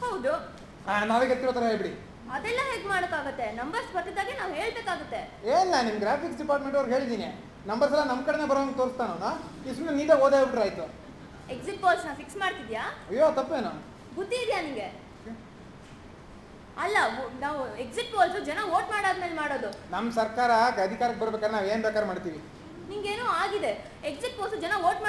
ಹೌದು. ನಾವೇ ಗೊತ್ತಿರೋ ಥರ ಹೇಳ್ಬಿಡಿ. ಅದೆಲ್ಲ ಹೇಗೆ ಮಾಡೋಕ್ಕಾಗತ್ತೆ? ನಂಬರ್ಸ್ ಬರ್ತಿದ್ದಾಗೆ ನಾವು ಹೇಳ್ಬೇಕಾಗುತ್ತೆ. ಏನ್ ನಿಮ್ ಗ್ರಾಫಿಕ್ಸ್ ಡಿಪಾರ್ಟ್ಮೆಂಟ್ ಅವ್ರಿಗೆ ಹೇಳಿದ್ದೀನಿ, ನಂಬರ್ಸ್ ಎಲ್ಲ ನಮ್ಮ ಕಡೆನೇ ಬರೋಂಗೆ ತೋರಿಸ್ತಾನ. ಇಷ್ಟು ನೀಟಾಗಿ ಓದೇ ಬಿಟ್ರೆ ಆಯ್ತು. ಎಕ್ಸಿಟ್ ಪೋಲ್ಸ್ನ ಫಿಕ್ಸ್ ಮಾಡ್ತಿದ್ಯಾ? ಅಯ್ಯೋ ತಪ್ಪೇನು? ಬುದ್ಧಿ ಇದೆಯಾ ನಿಂಗೆ? ಅಲ್ಲ, ನಾವು ಎಕ್ಸಿಟ್ ಪೋಲ್ಸ್ ಜನ ವೋಟ್ ಮಾಡಾದ್ಮೇಲೆ ಮಾಡೋದು. ನಮ್ಮ ಸರ್ಕಾರ ಅಧಿಕಾರಕ್ಕೆ ಬರ್ಬೇಕಾದ್ರೆ ನಾವು ಏನ್ ಬೇಕಾದ್ರೆ ಮಾಡ್ತೀವಿ. ನಿಂಗೇನೋ ಆಗಿದೆ. ಎಕ್ಸಿಟ್ ಪೋಲ್ಸ್ ಜನ ವೋಟ್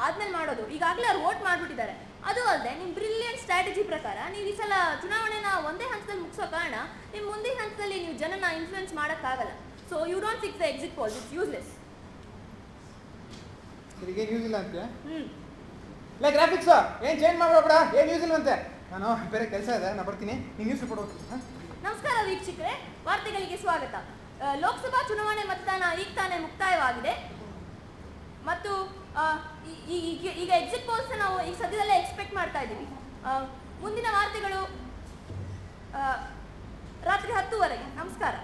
ಆದ್ಮೇಲೆ ಮಾಡೋದು. ಈಗಾಗಲೇ ಅವ್ರು ವೋಟ್ ಮಾಡ್ಬಿಟ್ಟಿದ್ದಾರೆ. ಅದು ಅಲ್ಲದೆ ನಿಮ್ಮ ಬ್ರಿಲಿಯಂಟ್ ಸ್ಟ್ರಾಟಜಿ ಪ್ರಕಾರ ನೀವು ಈ ಸಲ ಚುನಾವಣೆನ ಒಂದೇ ಹಂತದಲ್ಲಿ ಮುಗಿಸೋ ಕಾರಣ ನಿಮ್ಮ ಮುಂದಿನ ಹಂತದಲ್ಲಿ ನೀವು ಜನನ ಇನ್ಫ್ಲುಯೆನ್ಸ್ ಮಾಡೋಕ್ಕಾಗಲ್ಲ. So you don't fix the exit polls, it's useless. ಸರಿಗೆ ಯೂಸ್ ಇಲ್ಲ ಅಂತೆ. ಇಲ್ಲ ಗ್ರಾಫಿಕ್ಸ್ ಏನು ಚೇಂಜ್ ಮಾಡ್ಬೇಡ, ಏನು ಯೂಸ್ ಇಲ್ಲ ಅಂತೆ. ನಾನು ಬೇರೆ ಕೆಲಸ ಇದೆ, ನಾನು ಬರ್ತೀನಿ. ನೀನು ನ್ಯೂಸ್ ರಿಪೋರ್ಟ್ ಹೋಗ್ತೀನಿ. ನಮಸ್ಕಾರ ವೀಕ್ಷಕರೇ, ವಾರ್ತೆಗಳಿಗೆ ಸ್ವಾಗತ. ಲೋಕಸಭಾ ಚುನಾವಣೆ ಮತದಾನ ಈಗ ತಾನೇ ಮುಕ್ತಾಯವಾಗಿದೆ ಮತ್ತು ಈಗ ಎಕ್ಸಿಟ್ ಪೋಲ್ಸ್ ನಾವು ಈಗ ಸದ್ಯದಲ್ಲೇ ಎಕ್ಸ್ಪೆಕ್ಟ್ ಮಾಡ್ತಾ ಇದ್ದೀವಿ. ಮುಂದಿನ ವಾರ್ತೆಗಳು ರಾತ್ರಿ 10:00ವರೆಗೆ. ನಮಸ್ಕಾರ.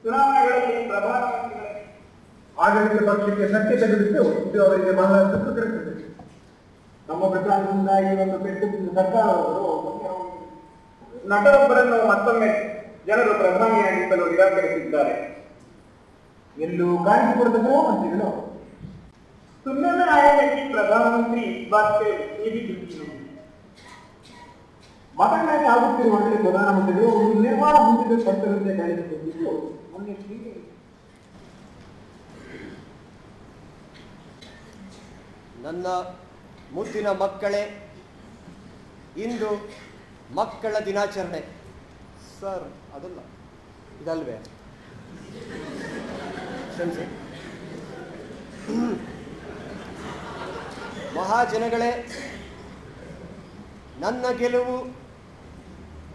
ಚುನಾವಣೆಗಳಲ್ಲಿ ಪ್ರಧಾನಮಂತ್ರಿಗಳ ಆಡಳಿತ ಪಕ್ಷಕ್ಕೆ ಸತ್ಯ ತೆಗೆದಿದ್ದು ಇದು ಅವರಿಗೆ ಬಹಳ ದುಃಖ ತರುತ್ತದೆ. ನಮ್ಮ ಪ್ರಧಾನದಿಂದ ಈ ಒಂದು ಪೆಟ್ಟು ಸರ್ಕಾರವರು ನಟರೊಬ್ಬರನ್ನು ಮತ್ತೊಮ್ಮೆ ಜನರು ಪ್ರಧಾನಿಯಾಗಿಸಲು ನಿರಾಕರಿಸಿದ್ದಾರೆ. ಎಲ್ಲೂ ಕಾಣಿಸಿಕೊಡದ ಮಂತ್ರಿಗಳು ಸುಮ್ಮನೆ ಆಯೋಗಕ್ಕೆ ಪ್ರಧಾನಮಂತ್ರಿ ಮತಗಳಾಗಿ ಆಗುತ್ತಿರುವಂತೆ ಪ್ರಧಾನಮಂತ್ರಿಗಳು ಒಂದು ನಿರ್ಮಾಣ ಹೊಂದಿದ ಪಟ್ಟರಂತೆ ಕಾಣಿಸಿಕೊಂಡಿದ್ದು ಮೊನ್ನೆ ನನ್ನ ಮುದ್ದಿನ ಮಕ್ಕಳೇ, ಇಂದು ಮಕ್ಕಳ ದಿನಾಚರಣೆ. ಸರ್ ಅದಲ್ಲ, ಇದಲ್ವೇ? ಕ್ಷಮಿಸಿ. ಮಹಾಜನಗಳೇ, ನನ್ನ ಗೆಲುವು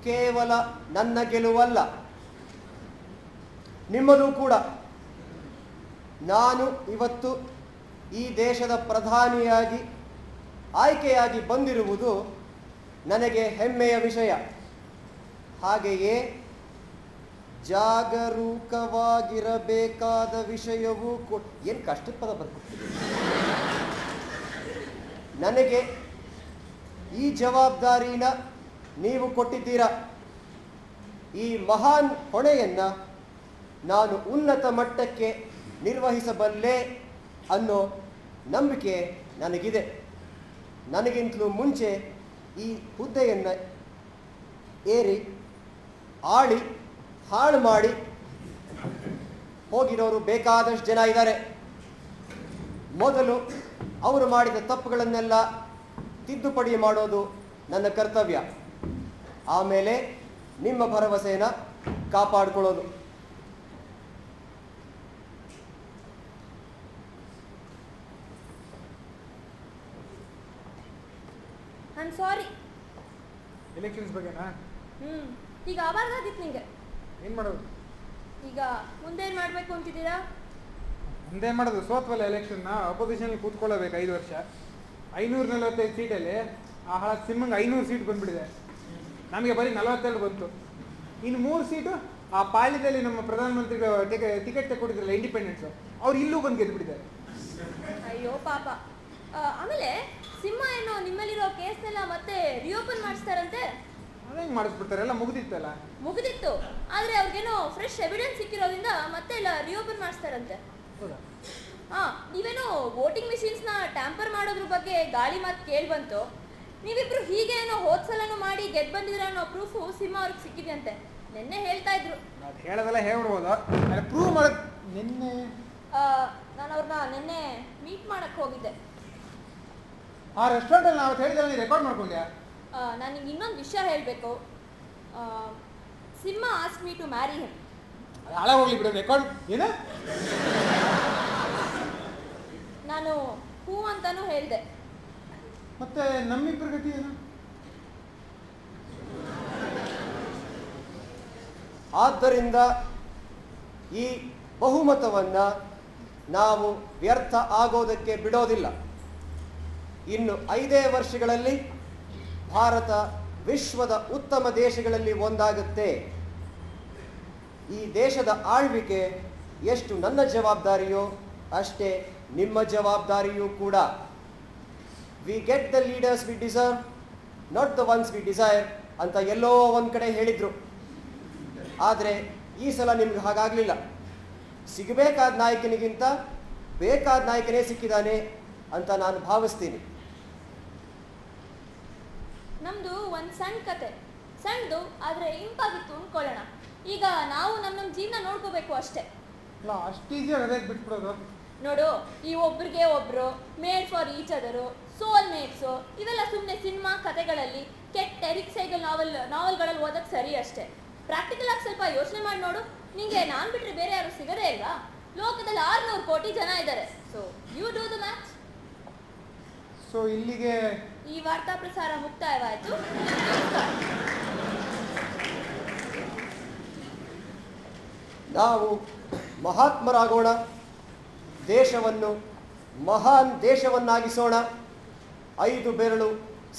ಕೇವಲ ನನ್ನ ಗೆಲುವಲ್ಲ, ನಿಮ್ಮದು ಕೂಡ. ನಾನು ಇವತ್ತು ಈ ದೇಶದ ಪ್ರಧಾನಿಯಾಗಿ ಆಯ್ಕೆಯಾಗಿ ಬಂದಿರುವುದು ನನಗೆ ಹೆಮ್ಮೆಯ ವಿಷಯ. ಹಾಗೆಯೇ ಜಾಗರೂಕವಾಗಿರಬೇಕಾದ ವಿಷಯವೂ ಏನು ಕಷ್ಟದ ಪದ ಬರ್ಕೊಡ್ತೀನಿ. ನನಗೆ ಈ ಜವಾಬ್ದಾರಿನ ನೀವು ಕೊಟ್ಟಿದ್ದೀರಾ. ಈ ಮಹಾನ್ ಹೊಣೆಯನ್ನು ನಾನು ಉನ್ನತ ಮಟ್ಟಕ್ಕೆ ನಿರ್ವಹಿಸಬಲ್ಲೆ ಅನ್ನೋ ನಂಬಿಕೆ ನನಗಿದೆ. ನನಗಿಂತಲೂ ಮುಂಚೆ ಈ ಹುದ್ದೆಯನ್ನು ಏರಿ ಆಳಿ ಹಾಳು ಮಾಡಿ ಹೋಗಿರೋರು ಬೇಕಾದಷ್ಟು ಜನ ಇದ್ದಾರೆ. ಮೊದಲು ಅವರು ಮಾಡಿದ ತಪ್ಪುಗಳನ್ನೆಲ್ಲ ತಿದ್ದುಪಡಿ ಮಾಡೋದು ನನ್ನ ಕರ್ತವ್ಯ. ಆಮೇಲೆ ನಿಮ್ಮ ಭರವಸೆಯನ್ನು ಕಾಪಾಡಿಕೊಳ್ಳೋದು. I'm sorry. ಎಲೆಕ್ಷನ್ಸ್ ಬಗ್ಗೆನಾ? ಈಗ ಆಬಾರ್ದಾಗಿತ್ತು ನಿಂಗೆ. ಏನು ಮಾಡೋದು ಈಗ? ಮುಂದೇನು ಮಾಡಬೇಕು ಅಂತಿದ್ದೀರಾ? ಮುಂದೇನು ಮಾಡೋದು? ಸೋತ್ವಲ್ಲ ಎಲೆಕ್ಷನ್ನ, ಅಪೋಸಿಷನಲ್ಲಿ ಕೂತ್ಕೊಳ್ಳಬೇಕು 5 ವರ್ಷ. 545 ಸೀಟಲ್ಲಿ ಆ ಹಳ ಸಿಮ್ಮಂಗೆ 500 ಸೀಟ್ ಬಂದ್ಬಿಟ್ಟಿದೆ. ನಮಗೆ ಬರೀ 42 ಬಂತು. ಇನ್ನು 3 ಸೀಟು ಆ ಪಾಳ್ಯದಲ್ಲಿ ನಮ್ಮ ಪ್ರಧಾನಮಂತ್ರಿಗಳು ಟಿಕೆಟ್ ತೆಕ್ಕೊಟ್ಟಿದ್ರಲ್ಲ ಇಂಡಿಪೆಂಡೆನ್ಸು, ಅವ್ರು ಇಲ್ಲೂ ಬಂದು ಗೆದ್ದುಬಿಟ್ಟಿದ್ದಾರೆ. ಅಯ್ಯೋ ಪಾಪ. ಆಮೇಲೆ ಸಿಂಹ ಏನೋ ನಿಮ್ಮಲ್ಲಿರೋ ಕೇಸ್ನೆಲ್ಲ ಮತ್ತೆ ರಿಓಪನ್ ಮಾಡಿಸ್ತಾರಂತೆ. ಅದೇಂಗೆ ಮಾಡಿಸ್ಬಿಡ್ತಾರೆ? ಎಲ್ಲ ಮುಗಿದಿತ್ತಲ್ಲ. ಮುಗಿದಿತ್ತು, ಆದರೆ ಅವ್ರಿಗೇನೋ ಫ್ರೆಶ್ ಎವಿಡೆನ್ಸ್ ಸಿಕ್ಕಿರೋದ್ರಿಂದ ಮತ್ತೆ ಎಲ್ಲ ರಿಓಪನ್ ಮಾಡಿಸ್ತಾರಂತೆ. ನೀವೇನೋ ವೋಟಿಂಗ್ ಮಿಷಿನ್ಸ್ನ ಟ್ಯಾಂಪರ್ ಮಾಡೋದ್ರ ಬಗ್ಗೆ ಗಾಳಿ ಮಾತು ಕೇಳಿ ಬಂತು. ನೀವಿಬ್ರು ಹೀಗೆ ಏನೋ ಹೋದ್ಸಲನೂ ಮಾಡಿ ಗೆದ್ದು ಬಂದಿದ್ರ ಅನ್ನೋ ಪ್ರೂಫು ಸಿಂಹ ಅವ್ರಿಗೆ ಸಿಕ್ಕಿದೆಯಂತೆ. ನಿನ್ನೆ ಹೇಳ್ತಾ ಇದ್ರು. ಅದು ಹೇಳೋದೆಲ್ಲ ಹೇಳ್ಬಿಡ್ಬೋದು, ಪ್ರೂವ್ ಮಾಡೋದು. ನಿನ್ನೆ ನಾನು ಅವ್ರನ್ನ ನಿನ್ನೆ ಮೀಟ್ ಮಾಡಕ್ಕೆ ಹೋಗಿದ್ದೆ. ಆ ರೆಸ್ಟೋರೆಂಟಲ್ಲಿ ನಾವು ಹೇಳಿದ್ರೆ ನೀನು ರೆಕಾರ್ಡ್ ಮಾಡ್ಕೊಂಡ್ಯಾ? ನಾನು ನಿಂಗೆ ಇನ್ನೊಂದು ವಿಷಯ ಹೇಳಬೇಕು. Simha ask me to marry him. ಅದು ಹಾಳಾಗಿ ಹೋಗ್ಲಿ ಬಿಡು. ರೆಕಾರ್ಡ್ ಏನು? ನಾನು ಹೂ ಅಂತಾನೂ ಹೇಳಿದೆ. ಮತ್ತೆ ನಮ್ಮಿಬ್ಬರ ಗತಿ ಏನು? ಆದ್ದರಿಂದ ಈ ಬಹುಮತವನ್ನು ನಾವು ವ್ಯರ್ಥ ಆಗೋದಕ್ಕೆ ಬಿಡೋದಿಲ್ಲ. ಇನ್ನು 5 ವರ್ಷಗಳಲ್ಲಿ ಭಾರತ ವಿಶ್ವದ ಉತ್ತಮ ದೇಶಗಳಲ್ಲಿ ಒಂದಾಗುತ್ತೆ. ಈ ದೇಶದ ಆಳ್ವಿಕೆ ಎಷ್ಟು ನನ್ನ ಜವಾಬ್ದಾರಿಯೋ ಅಷ್ಟೇ ನಿಮ್ಮ ಜವಾಬ್ದಾರಿಯೂ ಕೂಡ. We get the leaders we deserve, not the ones we desire ಅಂತ ಎಲ್ಲೋ ಒಂದು ಕಡೆ ಹೇಳಿದರು. ಆದರೆ ಈ ಸಲ ನಿಮ್ಗೆ ಹಾಗಾಗಲಿಲ್ಲ. ಸಿಗಬೇಕಾದ ನಾಯಕನಿಗಿಂತ ಬೇಕಾದ ನಾಯಕನೇ ಸಿಕ್ಕಿದ್ದಾನೆ ಅಂತ ನಾನು ಭಾವಿಸ್ತೀನಿ. ನಮ್ದು ಒಂದು ಸಣ್ಣ ಕತೆ, ಸಣ್ಣದು ಆದರೆ ಇಂಪಾಗಿತ್ತು ಅಂದ್ಕೊಳ್ಳೋಣ. ಈಗ ನಾವು ನಮ್ಮ ಜೀವನ ನೋಡ್ಕೋಬೇಕು ಅಷ್ಟೇ. ಅಲ್ಲ, ಅಷ್ಟು ಈಸಿಯಾಗಿ ಅದಕ್ಕೆ ಬಿಟ್ಬಿಡೋದು. ನೋಡು, ಈ ಒಬ್ರಿಗೆ ಒಬ್ರು, made for each other, soul mates, ಇವೆಲ್ಲ ಸುಮ್ಮನೆ ಸಿನಿಮಾ ಕತೆಗಳಲ್ಲಿ ಕೆಟ್ಟ ಎರಿಕ್ ಸೈಗಲ್ ನಾವೆಲ್ಗಳಲ್ಲಿ ಓದಕ್ಕೆ ಸರಿ ಅಷ್ಟೇ. ಪ್ರಾಕ್ಟಿಕಲ್ ಆಗಿ ಸ್ವಲ್ಪ ಯೋಚನೆ ಮಾಡಿ ನೋಡು. ನಿಂಗೆ ನಾನು ಬಿಟ್ಟರೆ ಬೇರೆ ಯಾರು ಸಿಗದೇ ಇಲ್ವಾ? ಲೋಕದಲ್ಲಿ 600 ಕೋಟಿ ಜನ ಇದ್ದಾರೆ. So you do the math. So ಇಲ್ಲಿಗೆ ಈ ವಾರ್ತಾ ಪ್ರಸಾರ ಮುಕ್ತಾಯವಾಯಿತು. ನಾವು ಮಹಾತ್ಮರಾಗೋಣ, ದೇಶವನ್ನು ಮಹಾನ್ ದೇಶವನ್ನಾಗಿಸೋಣ. 5 ಬೆರಳು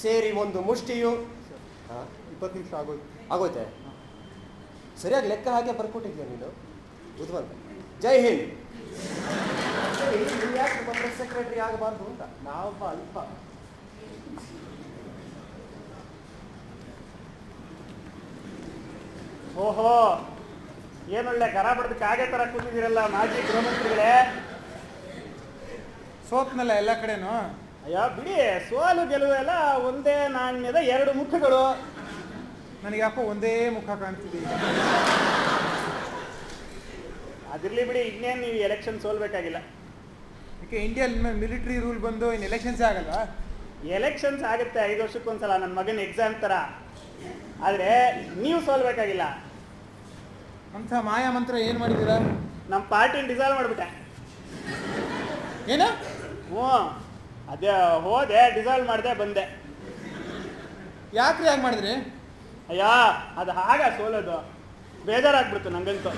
ಸೇರಿ ಒಂದು ಮುಷ್ಟಿಯು 20 ನಿಮಿಷ ಆಗೋಯ್ತು. ಆಗೋಯ್ತೆ? ಸರಿಯಾಗಿ ಲೆಕ್ಕ ಹಾಗೆ ಬರ್ಕೊಟ್ಟಿದ್ಯಾ ನೀನು ಬುದ್ಧಿವಂತ. ಜೈ ಹಿಂದ್. ನೀವು ಯಾಕೆ ಪ್ರೆಸ್ ಸೆಕ್ರೆಟರಿ ಆಗಬಾರ್ದು ಅಂತ ನಾವೊಬ್ಬ ಅಲ್ಪ. ಓಹೋ, ಏನೊಳ್ಳೆ ಗರ ಬಡ್ದು ಕಾಗೆ ತರ ಕೂತಿದ್ದೀರಲ್ಲ ಮಾಜಿ ಗೃಹಮಂತ್ರಿಗಳೇ. ಸೋತ್ನಲ್ಲ ಎಲ್ಲ ಕಡೆನೂ. ಅಯ್ಯೋ ಬಿಡಿ, ಸೋಲು ಗೆಲುವು ಎಲ್ಲ ಒಂದೇ ನಾಣ್ಯದ 2 ಮುಖಗಳು. ನನಗೆ ಯಾಕೋ ಒಂದೇ ಮುಖ ಕಾಣ್ತಿದೆ ಈಗ. ಅದಿರ್ಲಿ ಬಿಡಿ, ಇನ್ನೇನು ನೀವು ಎಲೆಕ್ಷನ್ ಸೋಲ್ಬೇಕಾಗಿಲ್ಲ. ಯಾಕೆ ಇಂಡಿಯಲ್ಲಿ ಮಿಲಿಟರಿ ರೂಲ್ ಬಂದು ಇನ್ನು ಎಲೆಕ್ಷನ್ಸೇ ಆಗಲ್ಲ? ಎಲೆಕ್ಷನ್ಸ್ ಆಗುತ್ತೆ 5 ವರ್ಷಕ್ಕೊಂದ್ಸಲ, ನನ್ನ ಮಗನ ಎಕ್ಸಾಮ್ ತರ. ಆದರೆ ನೀವು ಸೋಲ್ಬೇಕಾಗಿಲ್ಲ. ಅಂಥ ಮಾಯಾ ಮಂತ್ರ ಏನು ಮಾಡಿದ್ದೀರಾ? ನಮ್ಮ ಪಾರ್ಟಿನ ಡಿಸಾಲ್ವ್ ಮಾಡಿಬಿಟ್ಟೆ. ಏನು? ಹ್ಞೂ, ಅದೇ ಹೋದೆ, ಡಿಸಾಲ್ವ್ ಮಾಡಿದೆ, ಬಂದೆ. ಯಾಕ್ರಿ ಯಾಕೆ ಮಾಡಿದ್ರಿ? ಅಯ್ಯೋ, ಅದು ಹಾಗ ಸೋಲೋದು ಬೇಜಾರಾಗ್ಬಿಡ್ತು ನಂಗಂತೂ.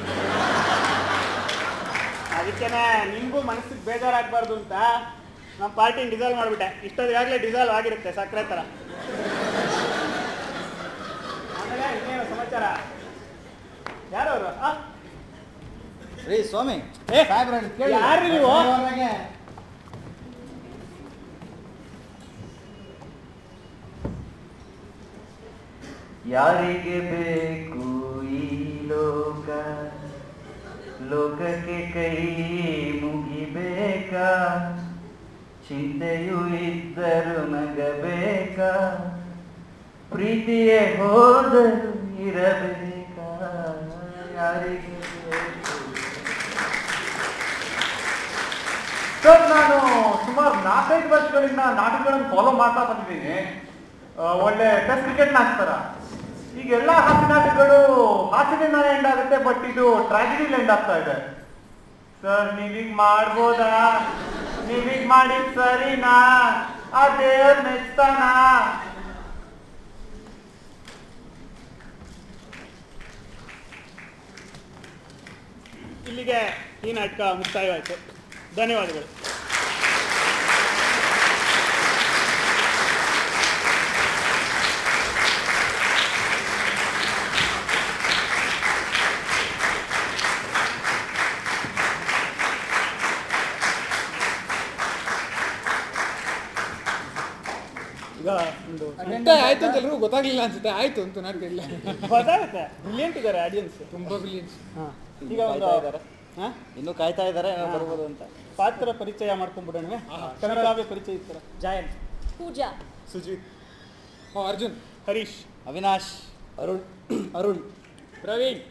ಅದಕ್ಕೇನೆ ನಿಮಗೂ ಮನಸ್ಸಿಗೆ ಬೇಜಾರಾಗಬಾರ್ದು ಅಂತ ನಮ್ಮ ಪಾರ್ಟಿನ ಡಿಸಾಲ್ವ್ ಮಾಡಿಬಿಟ್ಟೆ. ಇಷ್ಟೊತ್ತಿಗಾಗಲೇ ಡಿಸಾಲ್ವ್ ಆಗಿರುತ್ತೆ ಸಕ್ಕರೆ ಥರ. ಆಮೇಲೆ ಇನ್ನೇನು ಸಮಾಚಾರ? ಯಾರವರು? ರೀ ಸ್ವಾಮಿ, ಯಾರು ನೀವು? ಯಾರಿಗೆ ಬೇಕು ಈ ಲೋಕ, ಲೋಕಕ್ಕೆ ಕೈ ಮುಗಿಬೇಕಾ, ಚಿಂತೆಯೂ ಇದ್ದರು ನಗಬೇಕಾ, ಪ್ರೀತಿಯೇ ಹೋದರು ಇರಬೇಕಾ, ಯಾರಿಗೆ ಬೇಕು. ಸರ್, ನಾನು ಸುಮಾರು 4-5 ವರ್ಷಗಳಿಂದ ನಾಟಕಗಳನ್ನು ಫಾಲೋ ಮಾಡ್ತಾ ಬಂದಿದ್ದೀನಿ. ಒಳ್ಳೆ ಟೆಸ್ಟ್ ಕ್ರಿಕೆಟ್ ನಾಟಕರ. ಈಗ ಎಲ್ಲ ಹಾಸ್ಯ ನಾಟಕಗಳು ಹಾಸ್ಯದಿಂದ ಎಂಡ್ ಆಗುತ್ತೆ, ಬಟ್ ಇದು ಟ್ರಾಜಿಡಿಲಿ ಎಂಡ್ ಆಗ್ತಾ ಇದೆ. ಸರ್, ನೀವೀಗ ಮಾಡ್ಬೋದಾ? ನೀವೀಗ ಮಾಡಿದ್ ಸರಿನಾ? ಆ ದೇವ್ರ ಮೆಚ್ತಾನ? ಇಲ್ಲಿಗೆ ಈ ನಾಟಕ ಮುಕ್ತಾಯವಾಯಿತು. ಧನ್ಯವಾದಗಳು. ಈಗ ಒಂದು ಆಯ್ತು ಅಂತ ಎಲ್ರಿಗೂ ಗೊತ್ತಾಗ್ಲಿಲ್ಲ ಅನ್ಸುತ್ತೆ. ಆಯ್ತು ಅಂತ ನಾಟಕ ಇಲ್ಲ, ಗೊತ್ತಾಗುತ್ತೆ. ಬ್ರಿಲಿಯಂಟ್ ಇದ್ದಾರೆ ಆಡಿಯನ್ಸ್, ತುಂಬಾ ಬ್ರಿಲಿಯನ್ಸ್. ಈಗ ಒಂದು ಇನ್ನೂ ಕಾಯ್ತಾ ಇದ್ದಾರೆ ಬರ್ಬೋದು ಅಂತ. ಪಾತ್ರ ಪರಿಚಯ ಮಾಡ್ಕೊಂಡ್ಬಿಡೋಣ. ಕನಕಾವ್ಯ ಪರಿಚಯ ಇರ್ತಾರ. ಜಯಂತ್, ಪೂಜಾ, ಸುಜಿತ್, ಅರ್ಜುನ್, ಹರೀಶ್, ಅವಿನಾಶ್, ಅರುಣ್, ಪ್ರವೀಣ್,